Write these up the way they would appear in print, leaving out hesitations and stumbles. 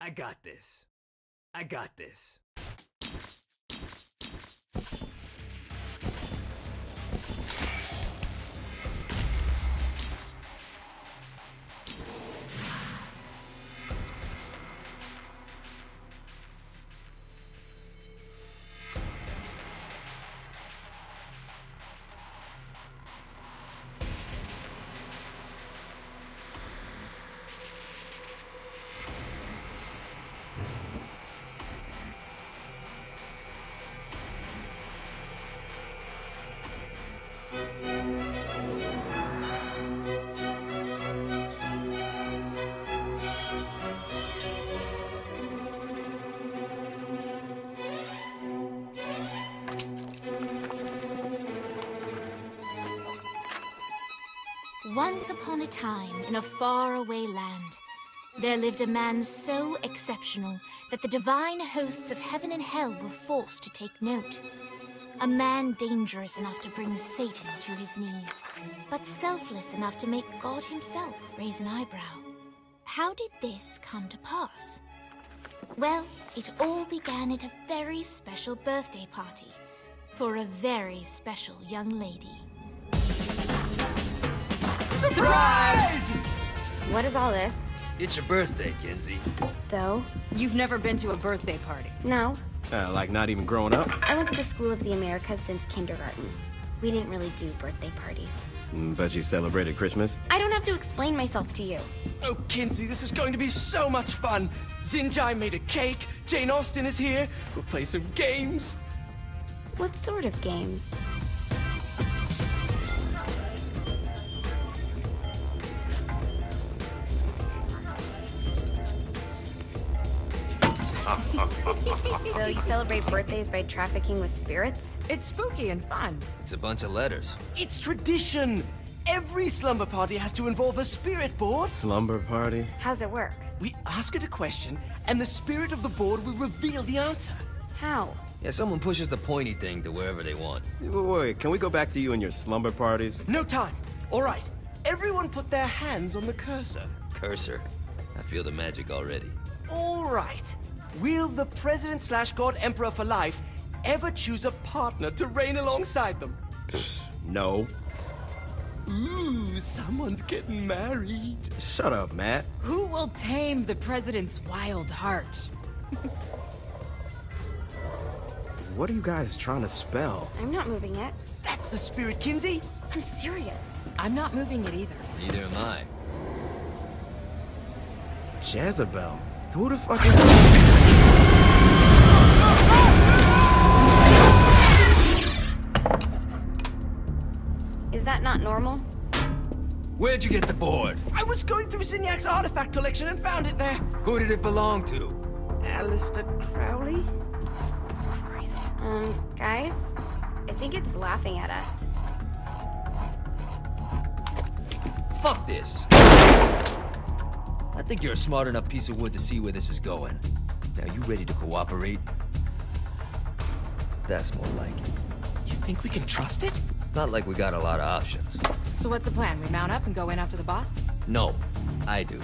I got this. I got this. Once upon a time, in a faraway land, there lived a man so exceptional that the divine hosts of heaven and hell were forced to take note. A man dangerous enough to bring Satan to his knees, but selfless enough to make God himself raise an eyebrow. How did this come to pass? Well, it all began at a very special birthday party for a very special young lady. Surprise! What is all this? It's your birthday, Kinsey. So? You've never been to a birthday party? No. Like not even growing up? I went to the School of the Americas since kindergarten. We didn't really do birthday parties. But you celebrated Christmas? I don't have to explain myself to you. Oh, Kinsey, this is going to be so much fun. Zinjai made a cake, Jane Austen is here, we'll play some games. What sort of games? So you celebrate birthdays by trafficking with spirits? It's spooky and fun. It's a bunch of letters. It's tradition. Every slumber party has to involve a spirit board. Slumber party? How's it work? We ask it a question, and the spirit of the board will reveal the answer. How? Yeah, someone pushes the pointy thing to wherever they want. Wait, can we go back to you and your slumber parties? No time. All right, everyone put their hands on the cursor. Cursor. I feel the magic already. All right. Will the President/God Emperor for life ever choose a partner to reign alongside them? No. Ooh, someone's getting married. Shut up, Matt. Who will tame the president's wild heart? What are you guys trying to spell? I'm not moving it. That's the spirit, Kinsey. I'm serious. I'm not moving it either. Neither am I. Jezebel. Who the fuck is... Is that not normal? Where'd you get the board? I was going through Zinyak's artifact collection and found it there. Who did it belong to? Alistair Crowley? Christ. Guys? I think it's laughing at us. Fuck this. I think you're a smart enough piece of wood to see where this is going. Now, you ready to cooperate? That's more like it. You think we can trust it? It's not like we got a lot of options. So what's the plan? We mount up and go in after the boss? No, I do.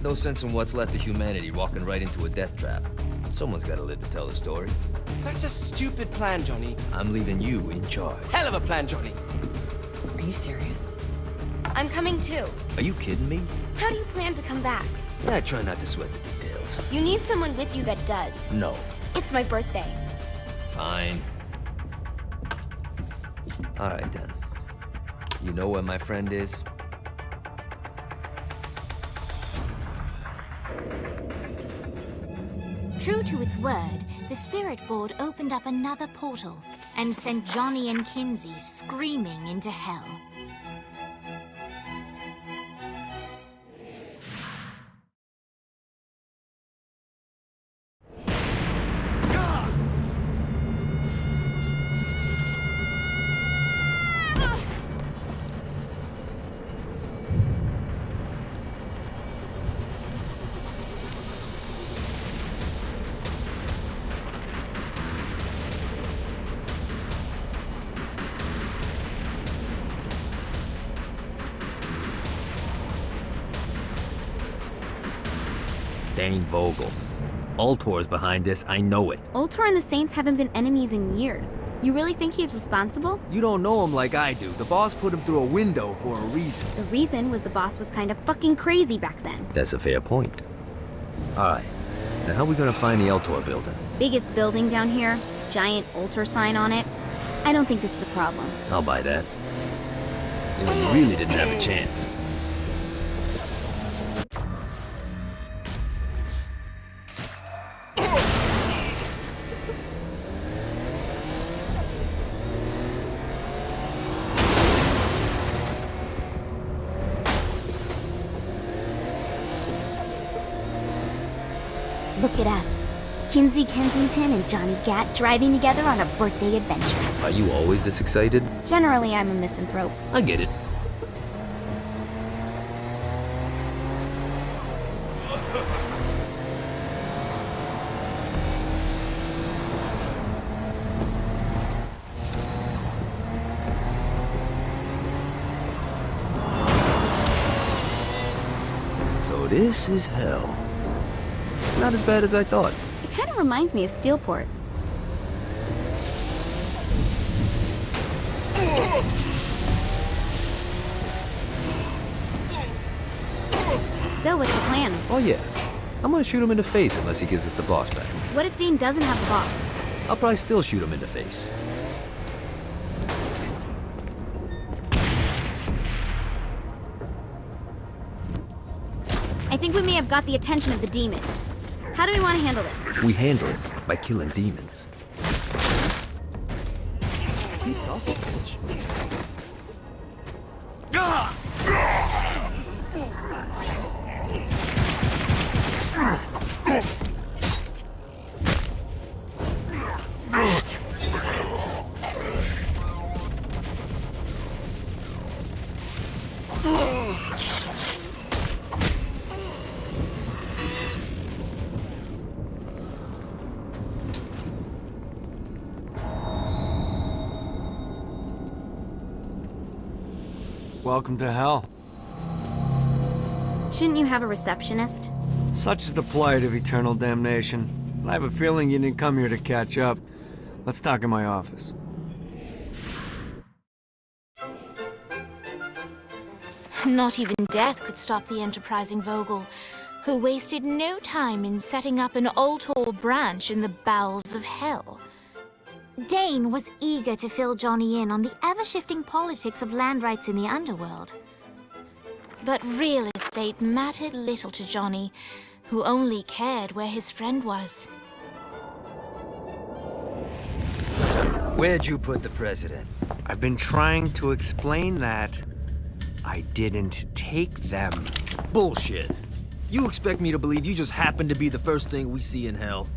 No sense in what's left of humanity walking right into a death trap. Someone's gotta live to tell the story. That's a stupid plan, Johnny. I'm leaving you in charge. Hell of a plan, Johnny. Are you serious? I'm coming too. Are you kidding me? How do you plan to come back? Yeah, I try not to sweat the details. You need someone with you that does. No. It's my birthday. Fine. Alright then. You know where my friend is? True to its word, the spirit board opened up another portal and sent Johnny and Kinsey screaming into hell. Dane Vogel. Ultor's behind this, I know it. Ultor and the Saints haven't been enemies in years. You really think he's responsible? You don't know him like I do. The boss put him through a window for a reason. The reason was the boss was kind of fucking crazy back then. That's a fair point. Alright, now how are we gonna find the Ultor building? Biggest building down here, giant Ultor sign on it. I don't think this is a problem. I'll buy that. You know, you really didn't have a chance. Look at us. Kinsey Kensington and Johnny Gat driving together on a birthday adventure. Are you always this excited? Generally, I'm a misanthrope. I get it. So this is hell. Not as bad as I thought. It kind of reminds me of Steelport. So, what's the plan? Oh yeah. I'm gonna shoot him in the face unless he gives us the boss back. What if Dane doesn't have the boss? I'll probably still shoot him in the face. I think we may have got the attention of the demons. How do we want to handle this? We handle it by killing demons. Keep talking, bitch. Welcome to hell. Shouldn't you have a receptionist? Such is the plight of eternal damnation. I have a feeling you didn't come here to catch up. Let's talk in my office. Not even death could stop the enterprising Vogel, who wasted no time in setting up an Ultor branch in the bowels of hell. Dane was eager to fill Johnny in on the ever-shifting politics of land rights in the underworld. But real estate mattered little to Johnny, who only cared where his friend was. Where'd you put the president? I've been trying to explain that. I didn't take them. Bullshit. You expect me to believe you just happened to be the first thing we see in hell?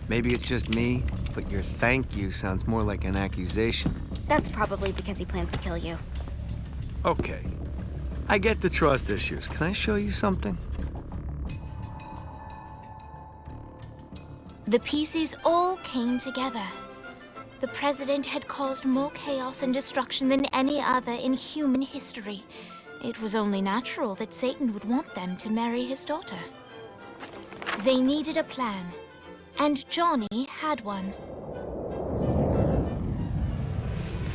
Maybe it's just me, but your thank you sounds more like an accusation. That's probably because he plans to kill you. Okay. I get the trust issues. Can I show you something? The pieces all came together. The president had caused more chaos and destruction than any other in human history. It was only natural that Satan would want them to marry his daughter. They needed a plan, and Johnny had one.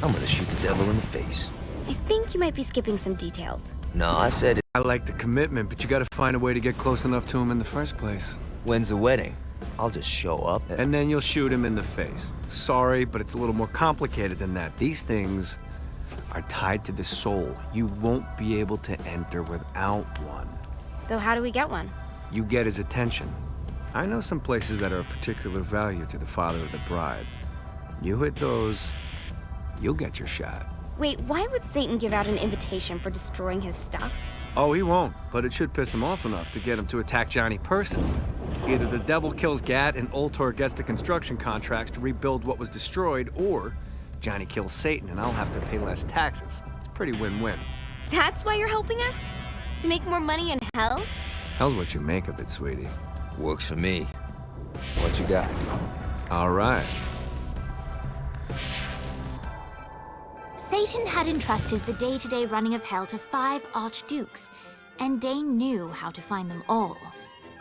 I'm gonna shoot the devil in the face. I think you might be skipping some details. No, I said it. I like the commitment, but you gotta find a way to get close enough to him in the first place. When's the wedding? I'll just show up And then you'll shoot him in the face. Sorry, but it's a little more complicated than that. These things are tied to the soul. You won't be able to enter without one. So how do we get one? You get his attention. I know some places that are of particular value to the father of the bride. You hit those, you'll get your shot. Wait, why would Satan give out an invitation for destroying his stuff? Oh, he won't, but it should piss him off enough to get him to attack Johnny personally. Either the devil kills Gat and Ultor gets the construction contracts to rebuild what was destroyed, or Johnny kills Satan and I'll have to pay less taxes. It's pretty win-win. That's why you're helping us? To make more money in hell? Hell's what you make of it, sweetie. Works for me. What you got? All right. Satan had entrusted the day-to-day running of hell to 5 archdukes, and Dane knew how to find them all.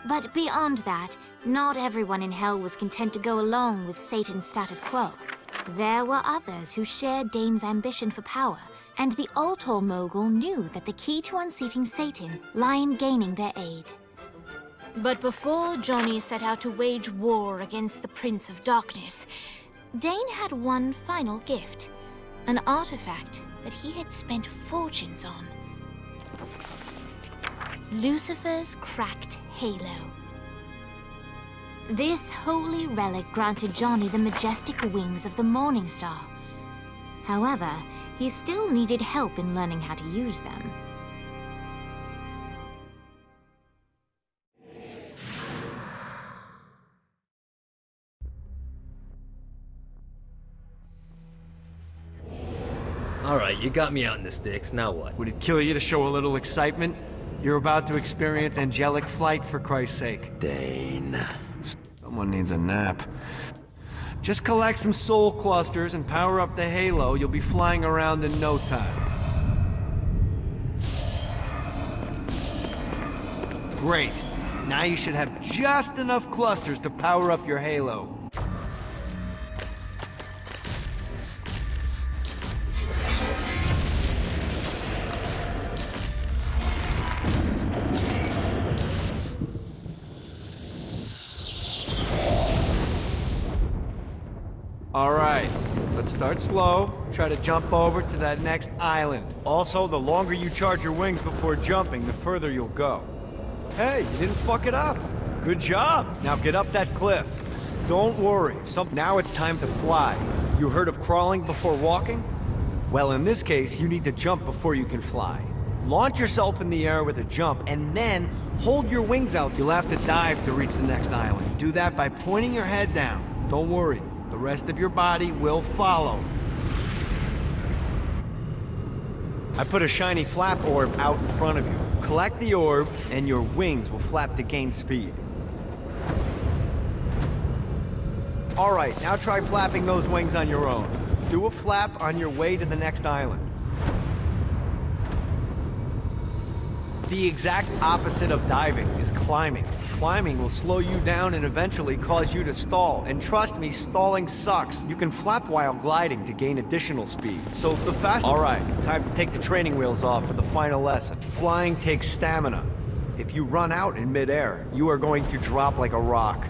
But beyond that, not everyone in Hell was content to go along with Satan's status quo. There were others who shared Dane's ambition for power, and the Ultor mogul knew that the key to unseating Satan lay in gaining their aid. But before Johnny set out to wage war against the Prince of Darkness, Dane had one final gift, an artifact that he had spent fortunes on. Lucifer's cracked halo. This holy relic granted Johnny the majestic wings of the Morning Star. However, he still needed help in learning how to use them. Alright, you got me out in the sticks, now what? Would it kill you to show a little excitement? You're about to experience angelic flight, for Christ's sake. Dane. Someone needs a nap. Just collect some soul clusters and power up the halo. You'll be flying around in no time. Great. Now you should have just enough clusters to power up your halo. All right, let's start slow. Try to jump over to that next island. Also, the longer you charge your wings before jumping, the further you'll go. Hey, you didn't fuck it up. Good job. Now get up that cliff. Don't worry. Now it's time to fly. You heard of crawling before walking? Well, in this case, you need to jump before you can fly. Launch yourself in the air with a jump, and then hold your wings out. You'll have to dive to reach the next island. Do that by pointing your head down. Don't worry. The rest of your body will follow. I put a shiny flap orb out in front of you. Collect the orb, and your wings will flap to gain speed. All right, now try flapping those wings on your own. Do a flap on your way to the next island. The exact opposite of diving is climbing. Climbing will slow you down and eventually cause you to stall. And trust me, stalling sucks. You can flap while gliding to gain additional speed. So the faster... All right, time to take the training wheels off for the final lesson. Flying takes stamina. If you run out in midair, you are going to drop like a rock.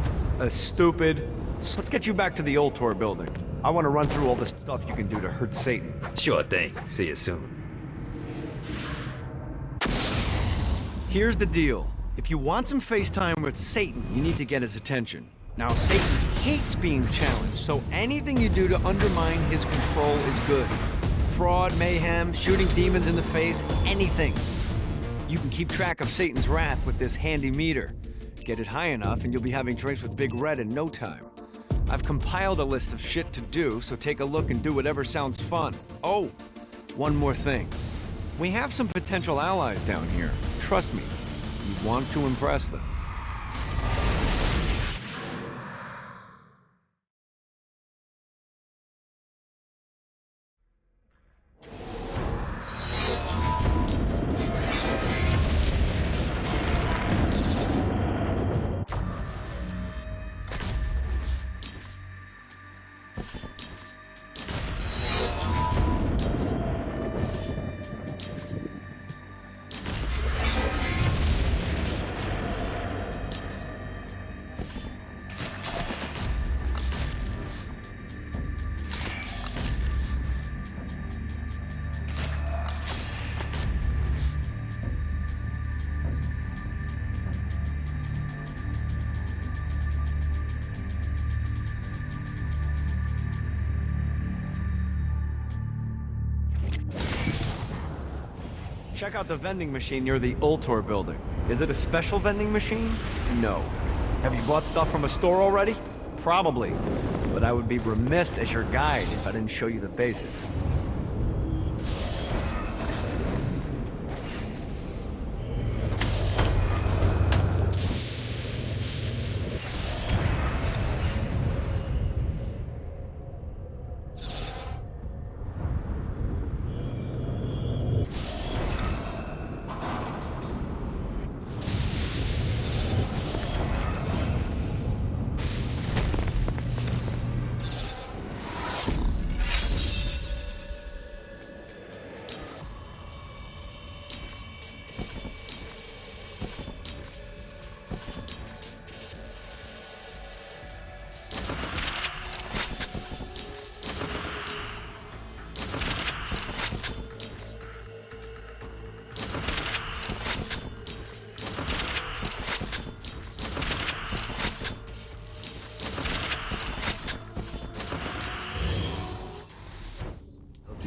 Stupid. So let's get you back to the Ultor building. I want to run through all the stuff you can do to hurt Satan. Sure thing. See you soon. Here's the deal. If you want some FaceTime with Satan, you need to get his attention. Now, Satan hates being challenged, so anything you do to undermine his control is good. Fraud, mayhem, shooting demons in the face, anything. You can keep track of Satan's wrath with this handy meter. Get it high enough and you'll be having drinks with Big Red in no time. I've compiled a list of shit to do, so take a look and do whatever sounds fun. Oh, one more thing. We have some potential allies down here. Trust me, you want to impress them. Check out the vending machine near the Ultor building. Is it a special vending machine? No. Have you bought stuff from a store already? Probably. But I would be remiss as your guide if I didn't show you the basics.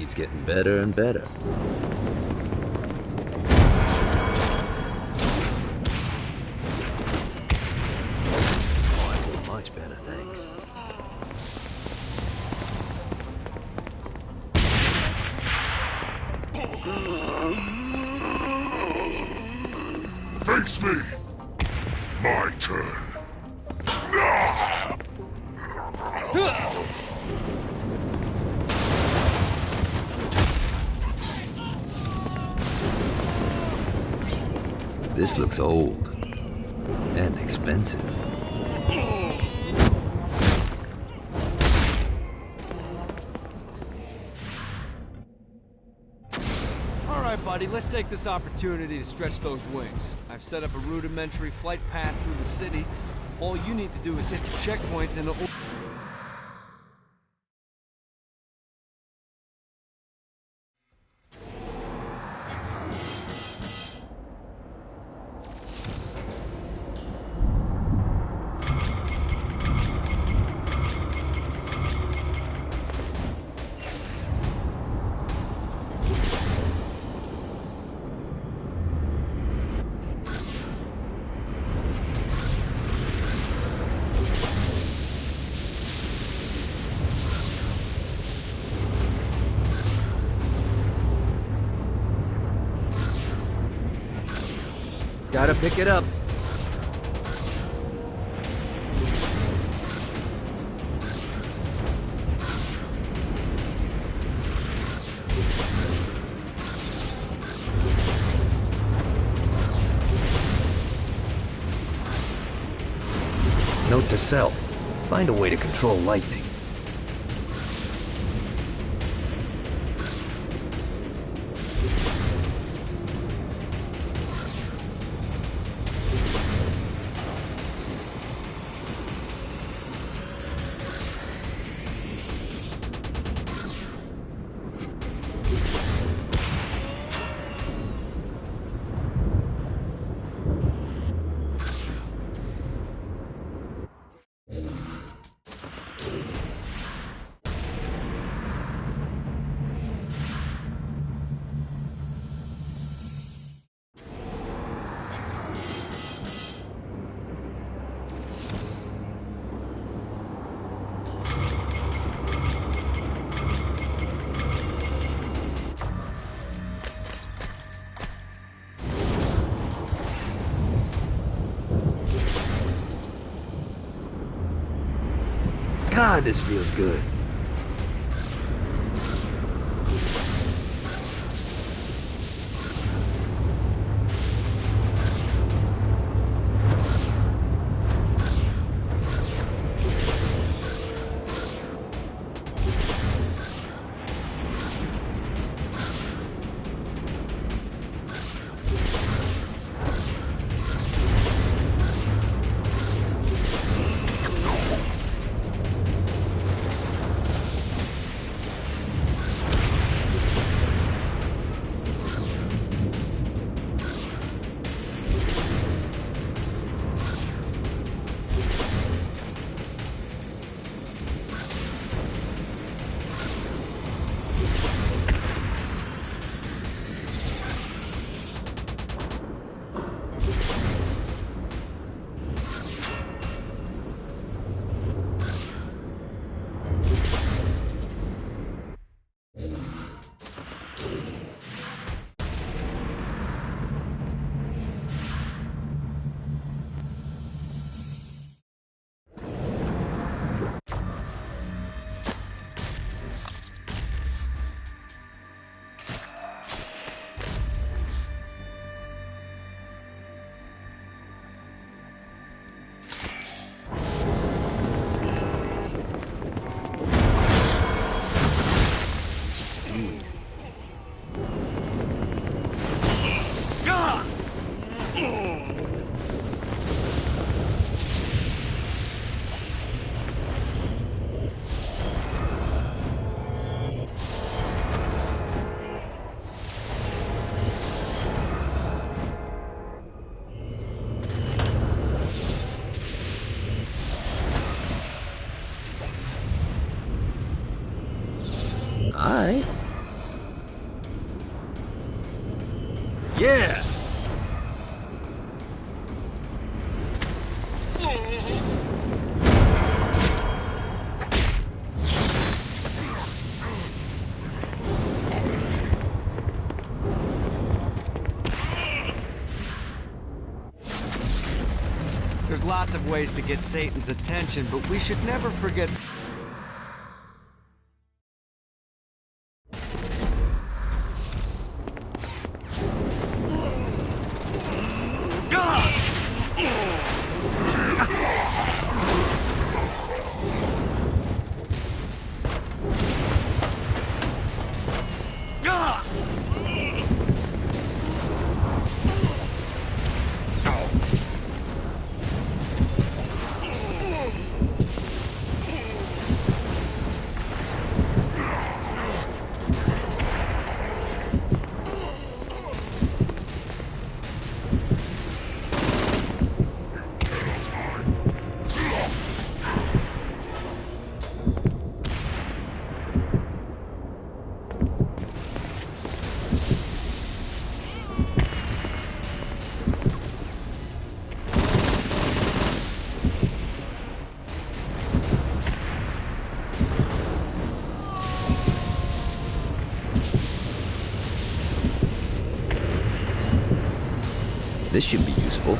keeps getting better and better. Oh, I feel much better, thanks. Face me! My turn. This looks old. And expensive. All right, buddy, let's take this opportunity to stretch those wings. I've set up a rudimentary flight path through the city. All you need to do is hit the checkpoints and... Gotta pick it up. Note to self. Find a way to control lightning. God, this feels good. Yeah! There's lots of ways to get Satan's attention, but we should never forget... This should be useful.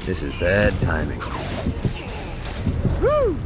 This is bad timing. Woo!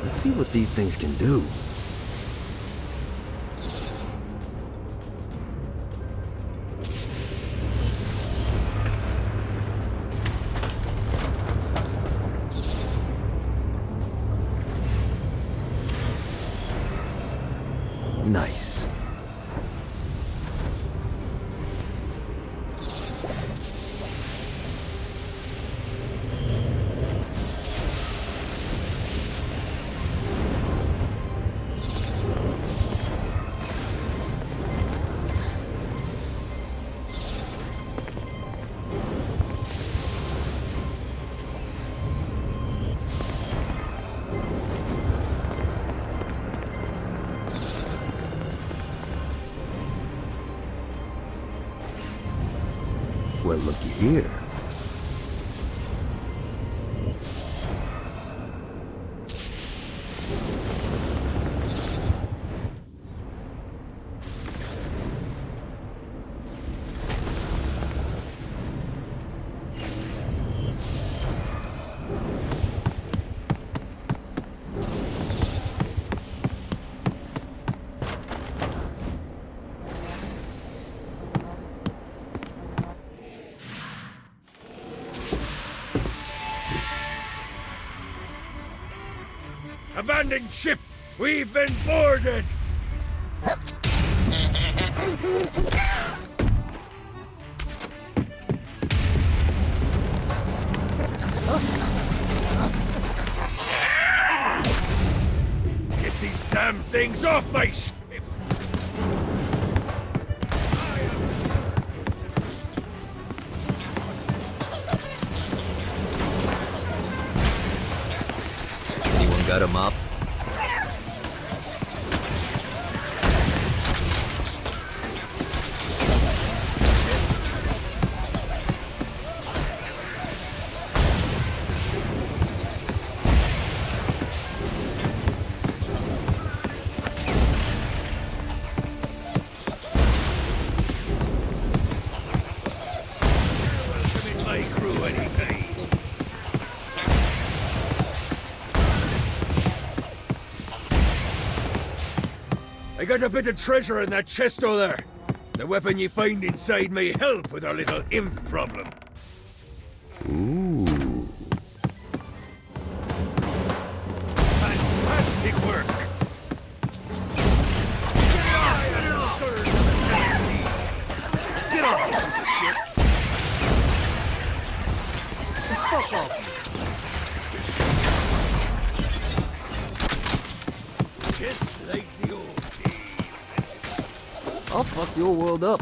Let's see what these things can do. Nice. Well, looky here. Abandoned ship! We've been boarded! Get these damn things off my ship! Anyone got a mop? Welcome in my crew anytime. I got a bit of treasure in that chest over there. The weapon you find inside may help with our little imp problem. Ooh. Fantastic work! Get off, piece of shit! Fuck off! Just like the old days. I'll fuck your world up.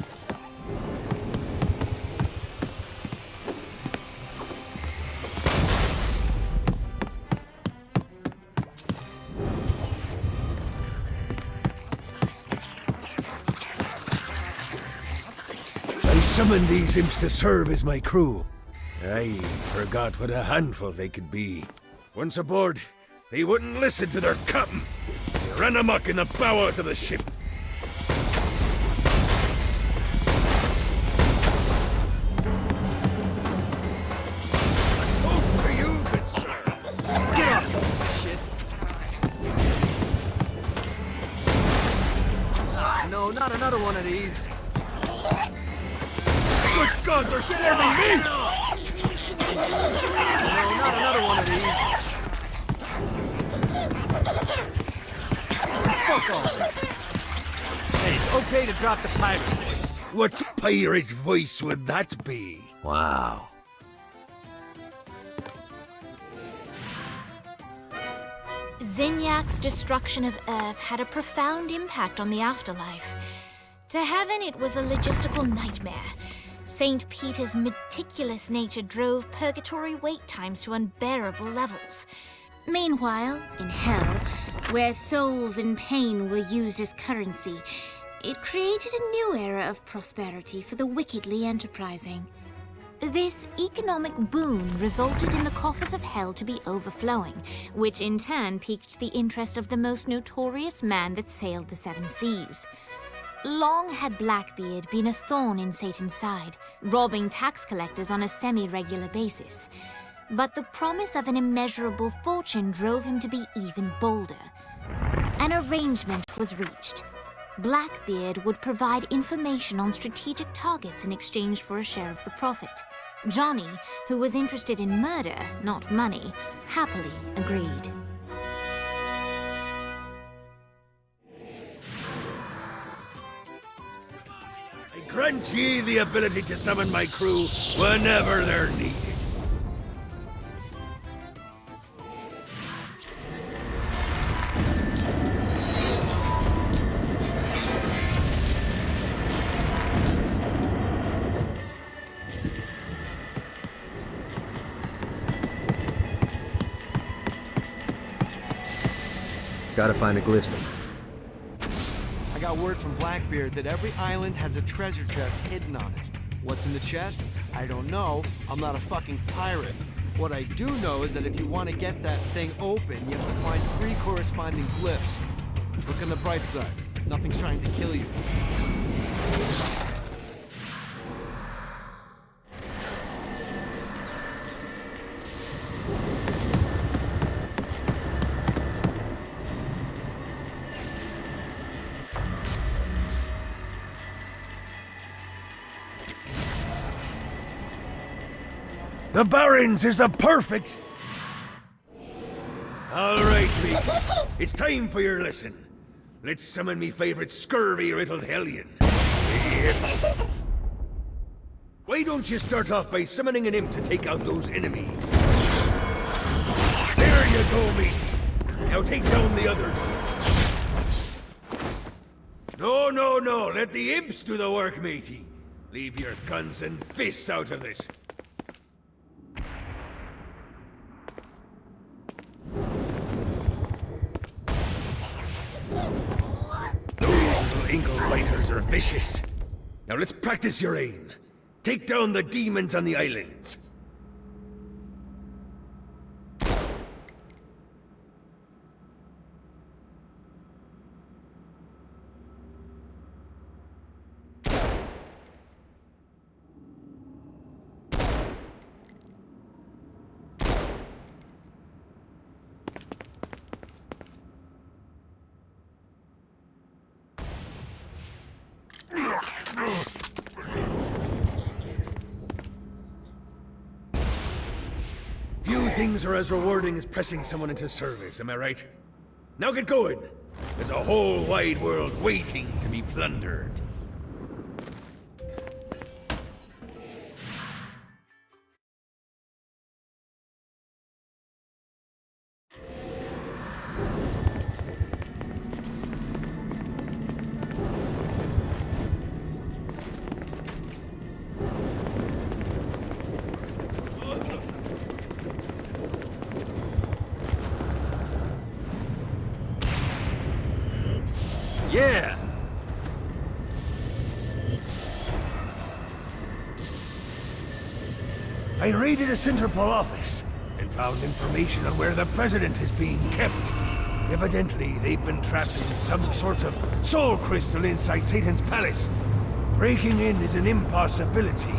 I summoned these imps to serve as my crew. I forgot what a handful they could be. Once aboard, they wouldn't listen to their captain. They ran amok in the bowels of the ship. A toast to you, good sir. Get off, you piece of shit! No, not another one of these. Good God, they're swarming me! No, not another one of these. Fuck off! Hey, it's okay to drop the pirate voice. What pirate voice would that be? Wow. Zinyak's destruction of Earth had a profound impact on the afterlife. To heaven, it was a logistical nightmare. St. Peter's meticulous nature drove purgatory wait times to unbearable levels. Meanwhile, in hell, where souls in pain were used as currency, it created a new era of prosperity for the wickedly enterprising. This economic boon resulted in the coffers of hell to be overflowing, which in turn piqued the interest of the most notorious man that sailed the seven seas. Long had Blackbeard been a thorn in Satan's side, robbing tax collectors on a semi-regular basis. But the promise of an immeasurable fortune drove him to be even bolder. An arrangement was reached. Blackbeard would provide information on strategic targets in exchange for a share of the profit. Johnny, who was interested in murder, not money, happily agreed. I grant ye the ability to summon my crew whenever they're needed. Gotta find a Glypstone. I got word from Blackbeard that every island has a treasure chest hidden on it. What's in the chest? I don't know. I'm not a fucking pirate. What I do know is that if you want to get that thing open, you have to find 3 corresponding glyphs. Look on the bright side. Nothing's trying to kill you. The Barrens is the perfect... All right, mate. It's time for your lesson. Let's summon me favorite scurvy-riddled hellion. Why don't you start off by summoning an imp to take out those enemies? There you go, mate. Now take down the other. No. Let the imps do the work, matey. Leave your guns and fists out of this. Ingle biters are vicious. Now let's practice your aim. Take down the demons on the islands. Few things are as rewarding as pressing someone into service, am I right? Now get going! There's a whole wide world waiting to be plundered. Yeah! I raided a Centerpol office and found information on where the President is being kept. Evidently, they've been trapped in some sort of soul crystal inside Satan's palace. Breaking in is an impossibility.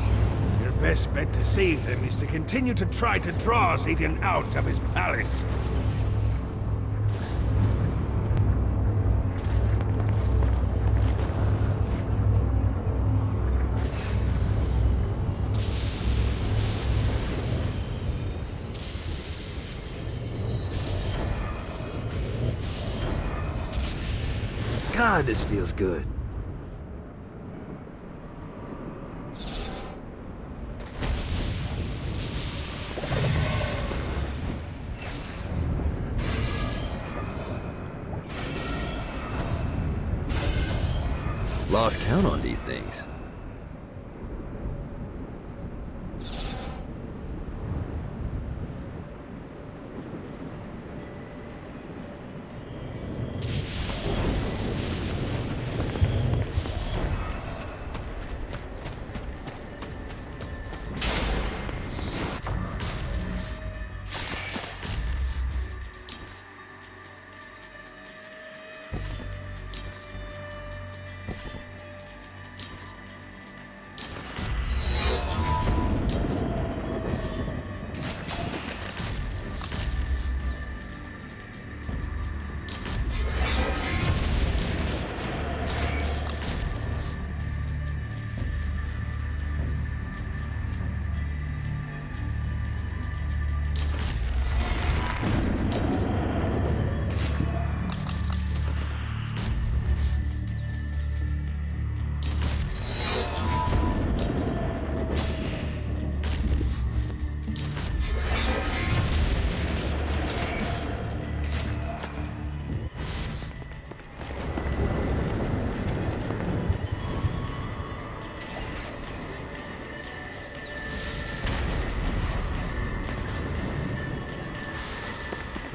Your best bet to save them is to continue to try to draw Satan out of his palace. God, this feels good. Lost count on these things.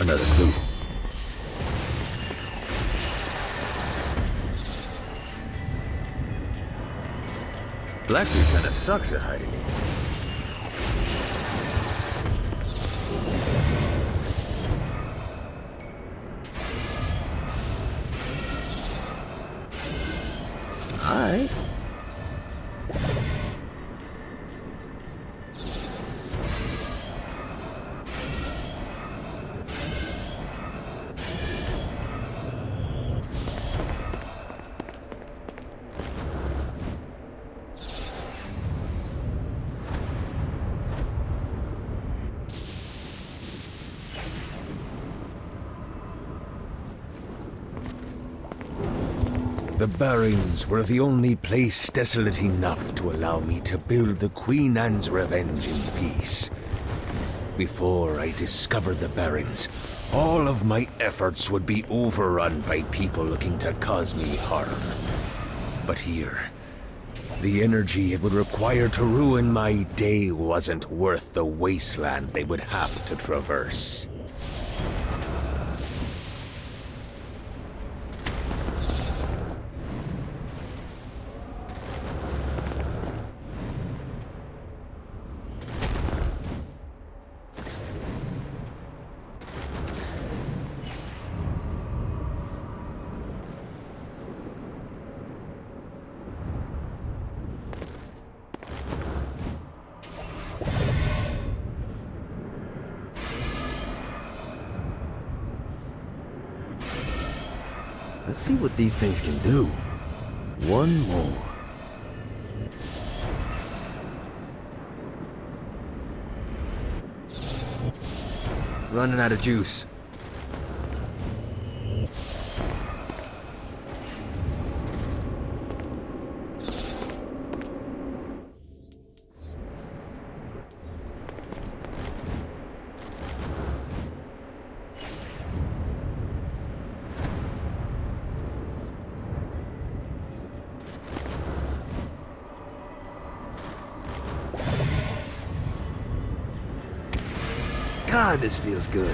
Another clue. Blackbeard kinda sucks at hiding these things. Alright. The Barrens were the only place desolate enough to allow me to build the Queen Anne's Revenge in peace. Before I discovered the Barrens, all of my efforts would be overrun by people looking to cause me harm. But here, the energy it would require to ruin my day wasn't worth the wasteland they would have to traverse. Let's see what these things can do. One more. Running out of juice. God, this feels good.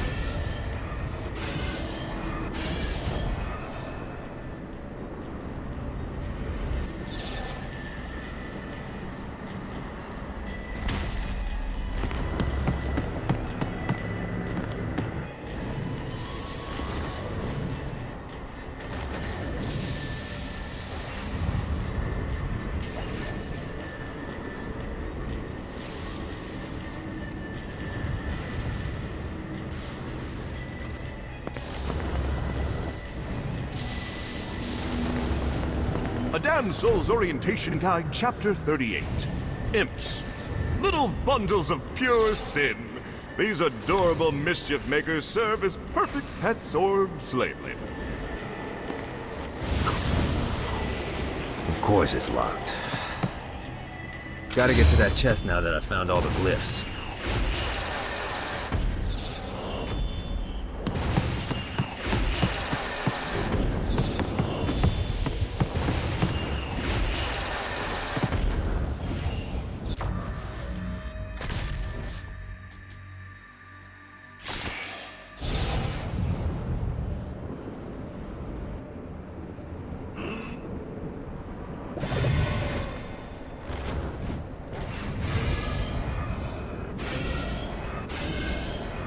A Damned Soul's Orientation Guide, Chapter 38. Imps. Little bundles of pure sin. These adorable mischief makers serve as perfect pets or slave labor. Of course it's locked. Gotta get to that chest now that I found all the glyphs.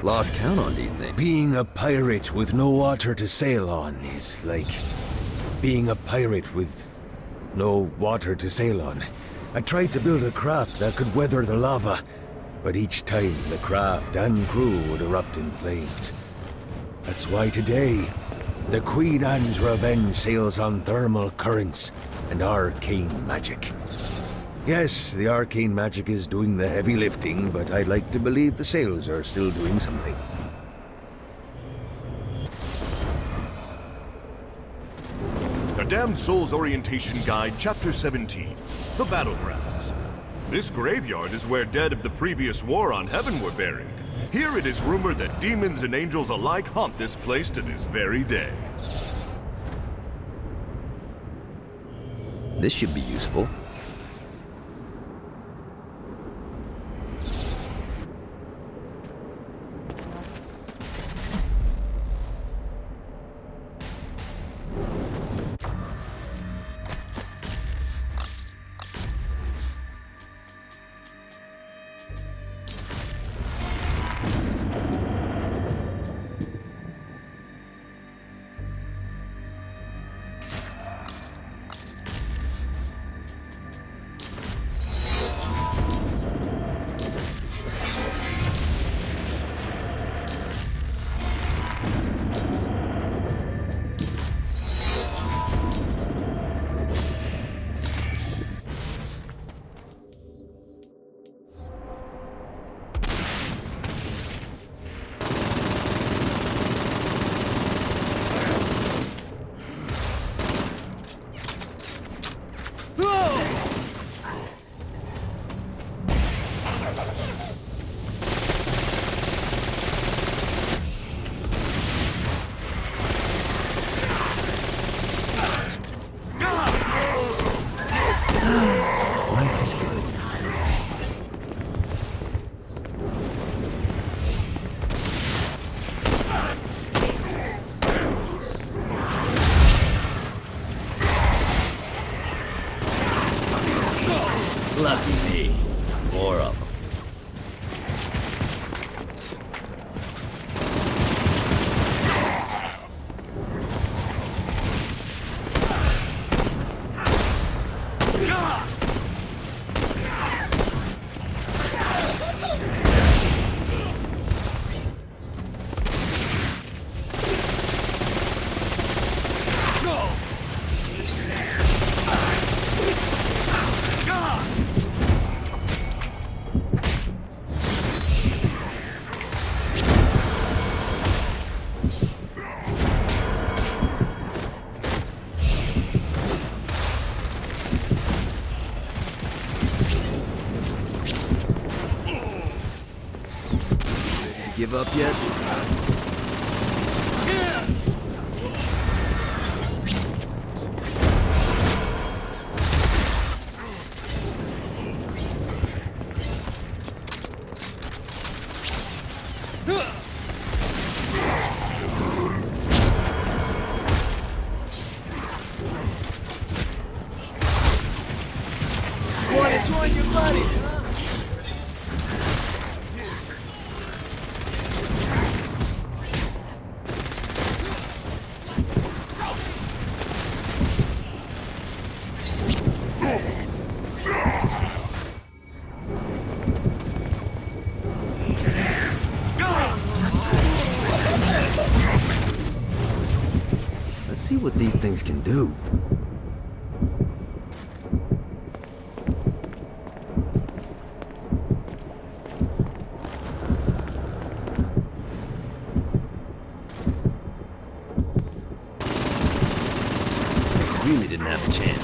Lost count on these things. Being a pirate with no water to sail on is like being a pirate with no water to sail on. I tried to build a craft that could weather the lava, but each time the craft and crew would erupt in flames. That's why today, the Queen Anne's Revenge sails on thermal currents and arcane magic. Yes, the arcane magic is doing the heavy lifting, but I'd like to believe the sails are still doing something. A Damned Soul's Orientation Guide, Chapter 17. The Battlegrounds. This graveyard is where dead of the previous war on Heaven were buried. Here it is rumored that demons and angels alike haunt this place to this very day. This should be useful. up yet? Wanna join your buddies, huh? Let's see what these things can do. Really didn't have a chance.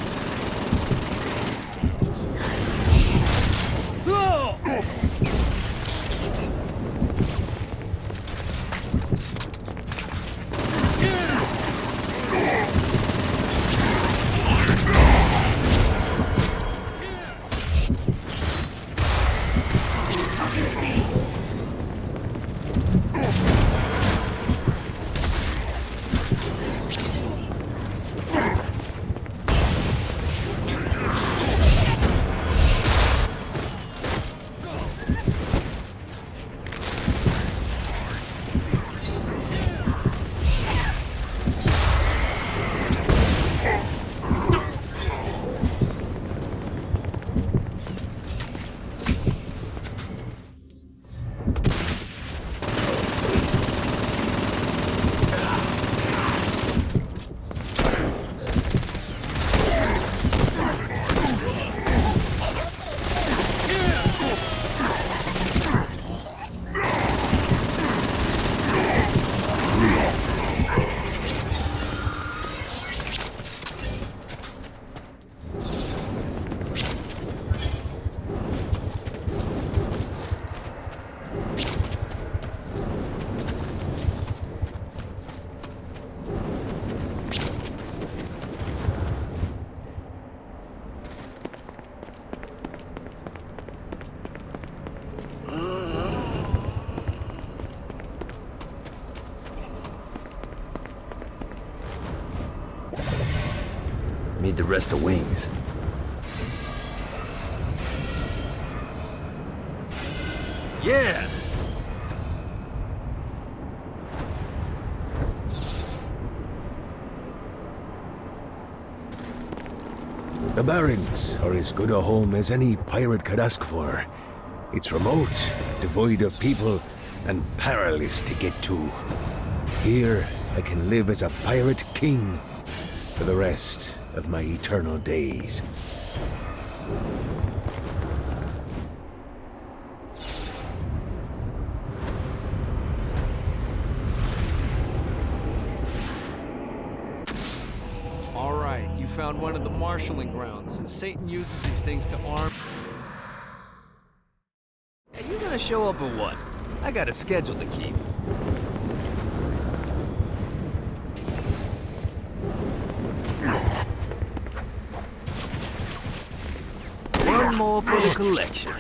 Need the rest of wings. Yeah! The Barrens are as good a home as any pirate could ask for. It's remote, devoid of people, and perilous to get to. Here, I can live as a pirate king for the rest of my eternal days. All right, you found one of the marshalling grounds. Satan uses these things to arm... Hey, you gonna show up or what? I got a schedule to keep. One more for the collection.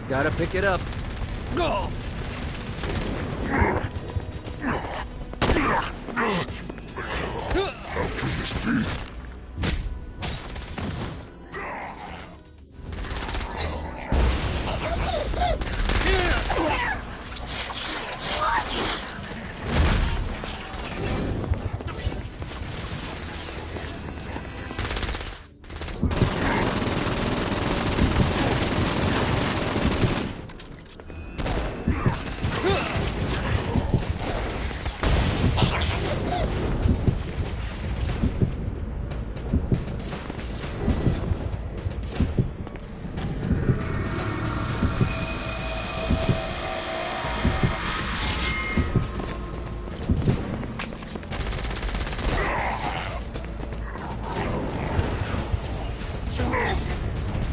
Gotta pick it up. Go!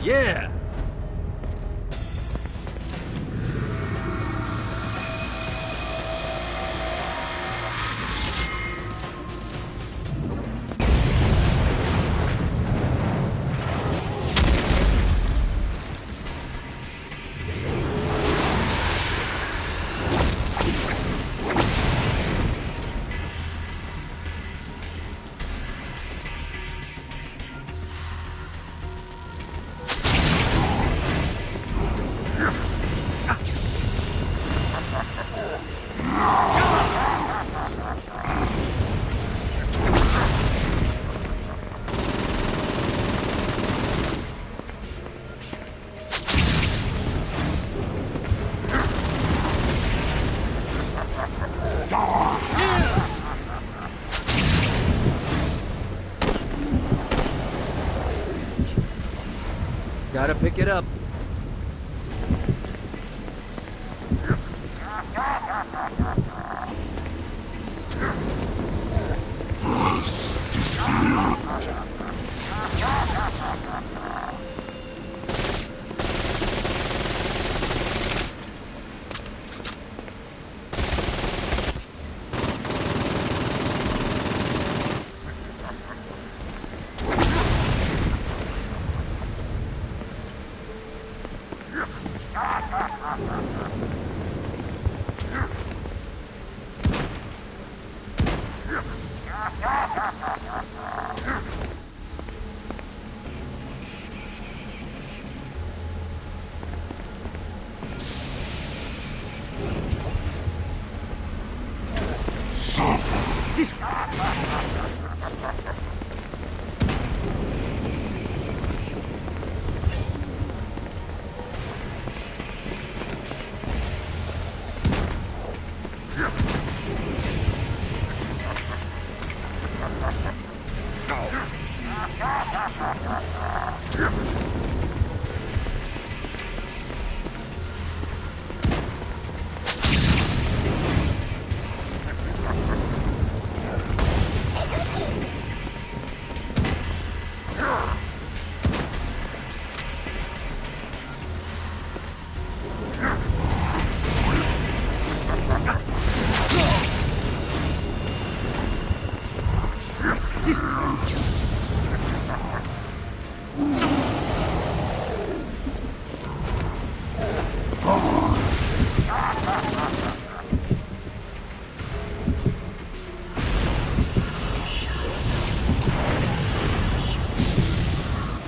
Yeah! Gotta pick it up.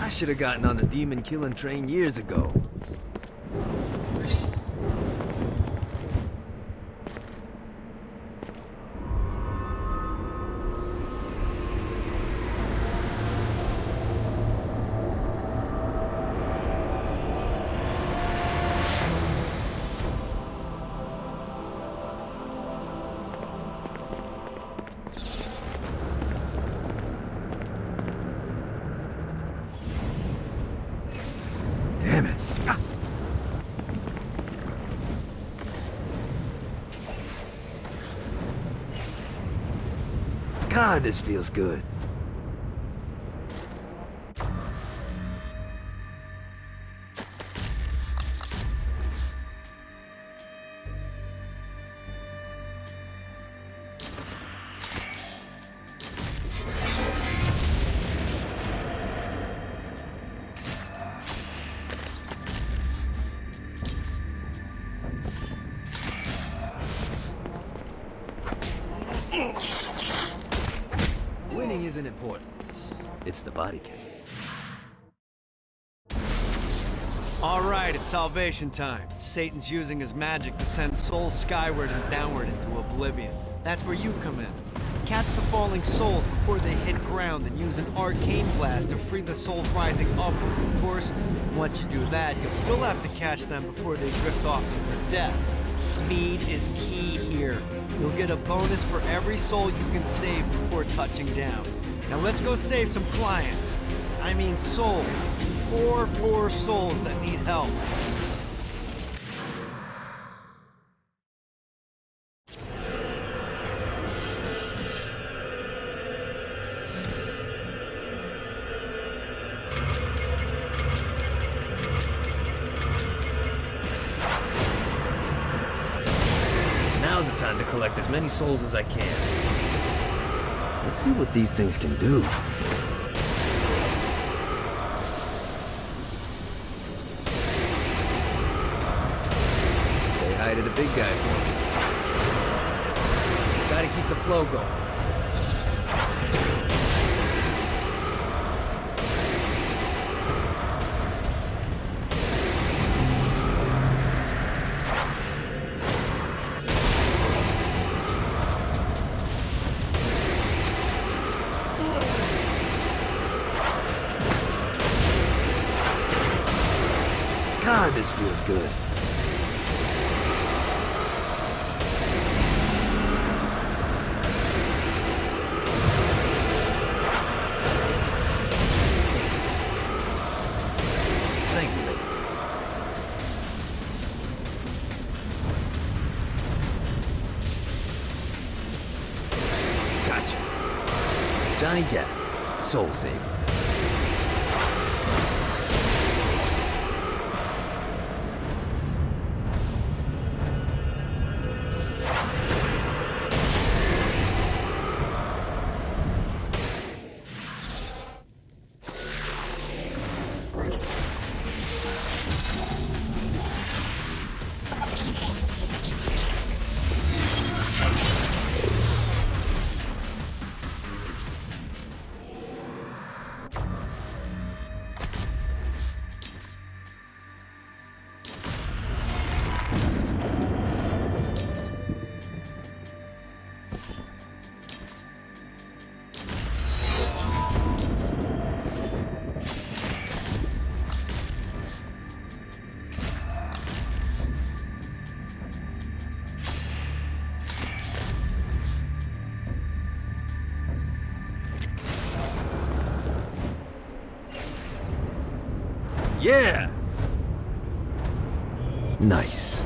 I should have gotten on the demon killing train years ago. Damn it. Ah. God, this feels good. isn't important. It's the body count. All right, it's salvation time. Satan's using his magic to send souls skyward and downward into oblivion. That's where you come in. Catch the falling souls before they hit ground and use an arcane blast to free the souls rising upward. Of course, once you do that, you'll still have to catch them before they drift off to their death. Speed is key here. You'll get a bonus for every soul you can save before touching down. Now let's go save some clients. I mean souls. Poor souls that need help. Now's the time to collect as many souls as I can. Let's see what these things can do. Say hi to the big guy for me. Gotta keep the flow going. God, this feels good. Thank you, lady. Gotcha. Johnny Gat, Soul Saver. Yeah! Nice.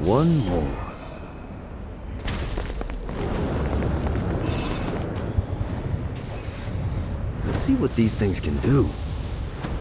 One more. Let's see what these things can do.